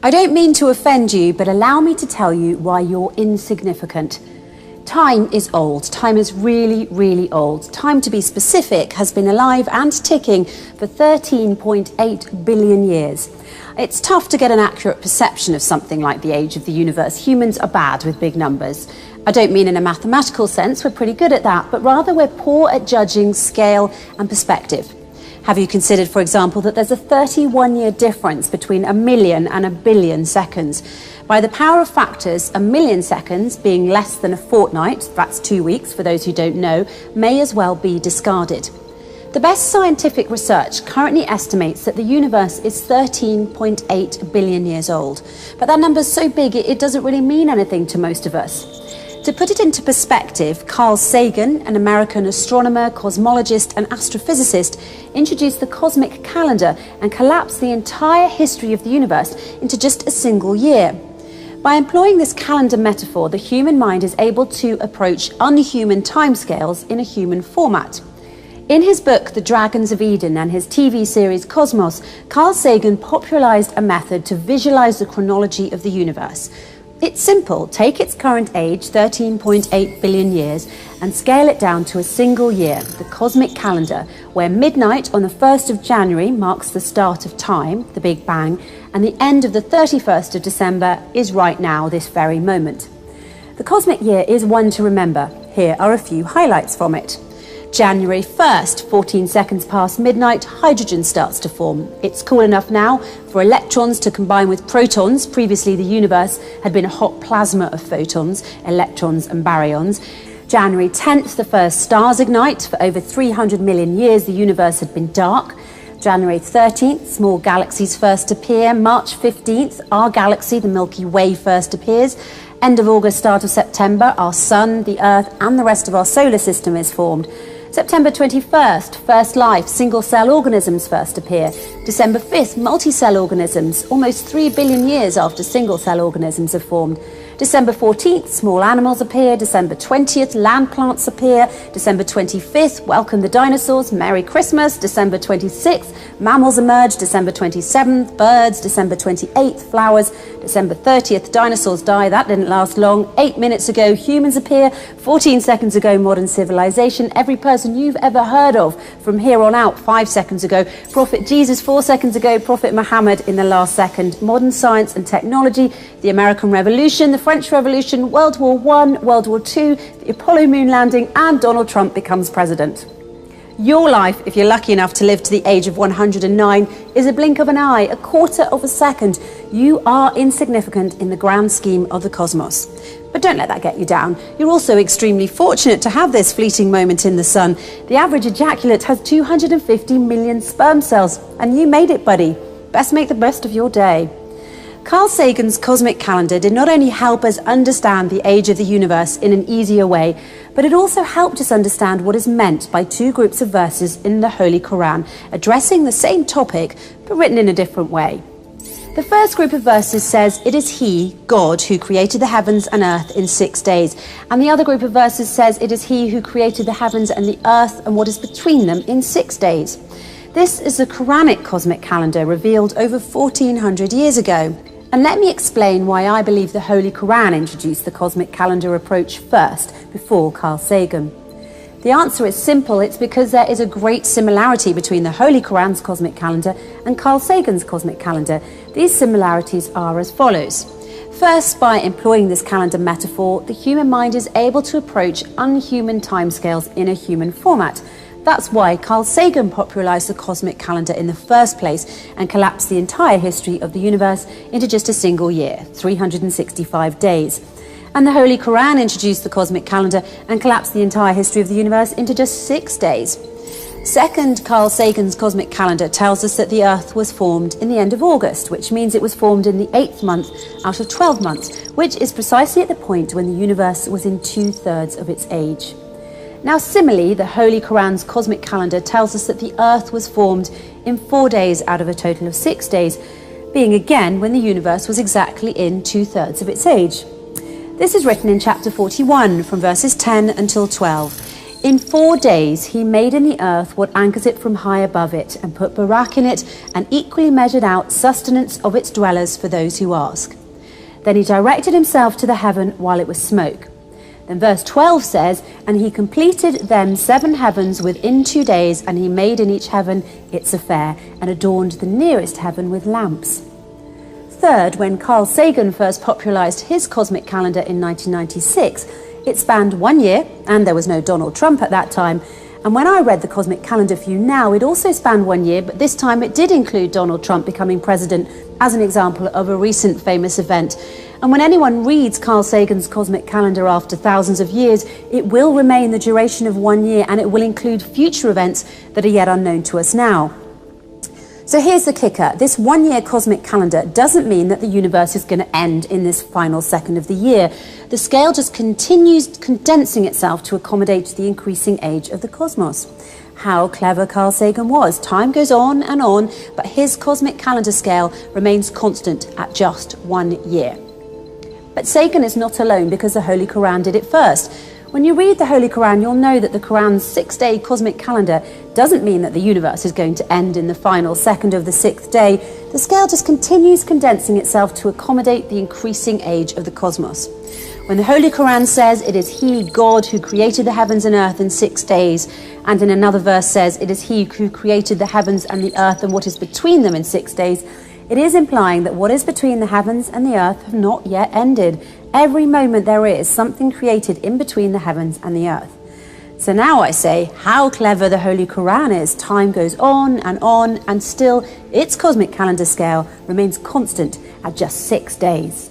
I don't mean to offend you, but allow me to tell you why you're insignificant. Time is old. Time is really, really old. Time, to be specific, has been alive and ticking for 13.8 billion years. It's tough to get an accurate perception of something like the age of the universe. Humans are bad with big numbers. I don't mean in a mathematical sense, we're pretty good at that, but rather we're poor at judging scale and perspective. Have you considered, for example, that there's a 31-year difference between a million and a billion seconds? By the power of factors, a million seconds, being less than a fortnight, that's 2 weeks for those who don't know, may as well be discarded. The best scientific research currently estimates that the universe is 13.8 billion years old. But that number's so big it doesn't really mean anything to most of us. To put it into perspective, Carl Sagan, an American astronomer, cosmologist and astrophysicist, introduced the cosmic calendar and collapsed the entire history of the universe into just a single year. By employing this calendar metaphor, the human mind is able to approach unhuman timescales in a human format. In his book, The Dragons of Eden, and his TV series Cosmos, Carl Sagan popularized a method to visualize the chronology of the universe. It's simple. Take its current age, 13.8 billion years, and scale it down to a single year, the cosmic calendar, where midnight on the 1st of January marks the start of time, the Big Bang, and the end of the 31st of December is right now, this very moment. The cosmic year is one to remember. Here are a few highlights from it. January 1st, 14 seconds past midnight, hydrogen starts to form. It's cool enough now for electrons to combine with protons. Previously, the universe had been a hot plasma of photons, electrons and baryons. January 10th, the first stars ignite. For over 300 million years, the universe had been dark. January 13th, small galaxies first appear. March 15th, our galaxy, the Milky Way, first appears. End of August, start of September, our sun, the Earth and the rest of our solar system is formed. September 21st, first life, single-cell organisms first appear. December 5th, multi-cell organisms, almost 3 billion years after single-cell organisms have formed. December 14th, small animals appear. December 20th, land plants appear. December 25th, welcome the dinosaurs, Merry Christmas. December 26th, mammals emerge. December 27th, birds. December 28th, flowers. December 30th, dinosaurs die. That didn't last long. 8 minutes ago, humans appear. 14 seconds ago, modern civilization. Every person you've ever heard of from here on out. 5 seconds ago, Prophet Jesus. 4 seconds ago, Prophet Muhammad in the last second. Modern science and technology, the American Revolution, the French Revolution, World War I, World War II, the Apollo moon landing, and Donald Trump becomes president. Your life, if you're lucky enough to live to the age of 109, is a blink of an eye, a quarter of a second. You are insignificant in the grand scheme of the cosmos. But don't let that get you down. You're also extremely fortunate to have this fleeting moment in the sun. The average ejaculate has 250 million sperm cells, and you made it, buddy. Best make the best of your day. Carl Sagan's cosmic calendar did not only help us understand the age of the universe in an easier way, but it also helped us understand what is meant by two groups of verses in the Holy Quran, addressing the same topic, but written in a different way. The first group of verses says, "It is He, God, who created the heavens and earth in 6 days." And the other group of verses says, "It is He who created the heavens and the earth and what is between them in 6 days." This is the Quranic cosmic calendar revealed over 1400 years ago. And let me explain why I believe the Holy Quran introduced the cosmic calendar approach first, before Carl Sagan. The answer is simple. It's because there is a great similarity between the Holy Quran's cosmic calendar and Carl Sagan's cosmic calendar. These similarities are as follows. First, by employing this calendar metaphor, the human mind is able to approach unhuman timescales in a human format. That's why Carl Sagan popularized the cosmic calendar in the first place and collapsed the entire history of the universe into just a single year, 365 days. And the Holy Quran introduced the cosmic calendar and collapsed the entire history of the universe into just 6 days. Second, Carl Sagan's cosmic calendar tells us that the Earth was formed in the end of August, which means it was formed in the 8th month out of 12 months, which is precisely at the point when the universe was in 2/3 of its age. Now, similarly, the Holy Quran's cosmic calendar tells us that the Earth was formed in 4 days out of a total of 6 days, being again when the universe was exactly in 2/3 of its age. This is written in chapter 41, from verses 10 until 12. In 4 days he made in the earth what anchors it from high above it, and put barack in it, and equally measured out sustenance of its dwellers for those who ask. Then he directed himself to the heaven while it was smoke. Then verse 12 says, and he completed them 7 heavens within 2 days, and he made in each heaven its affair, and adorned the nearest heaven with lamps. Third, when Carl Sagan first popularised his cosmic calendar in 1996, it spanned 1 year, and there was no Donald Trump at that time. And when I read the cosmic calendar for you now, it also spanned 1 year, but this time it did include Donald Trump becoming president as an example of a recent famous event. And when anyone reads Carl Sagan's cosmic calendar after thousands of years, it will remain the duration of 1 year, and it will include future events that are yet unknown to us now. So here's the kicker. This 1 year cosmic calendar doesn't mean that the universe is going to end in this final second of the year. The scale just continues condensing itself to accommodate the increasing age of the cosmos. How clever Carl Sagan was. Time goes on, but his cosmic calendar scale remains constant at just 1 year. But Sagan is not alone, because the Holy Quran did it first. When you read the Holy Quran, you'll know that the Quran's 6-day cosmic calendar doesn't mean that the universe is going to end in the final second of the 6th day. The scale just continues condensing itself to accommodate the increasing age of the cosmos. When the Holy Quran says it is He, God, who created the heavens and earth in 6 days, and in another verse says it is He who created the heavens and the earth and what is between them in 6 days, it is implying that what is between the heavens and the earth have not yet ended. Every moment there is something created in between the heavens and the earth. So now I say, how clever the Holy Quran is. Time goes on, and still its cosmic calendar scale remains constant at just 6 days.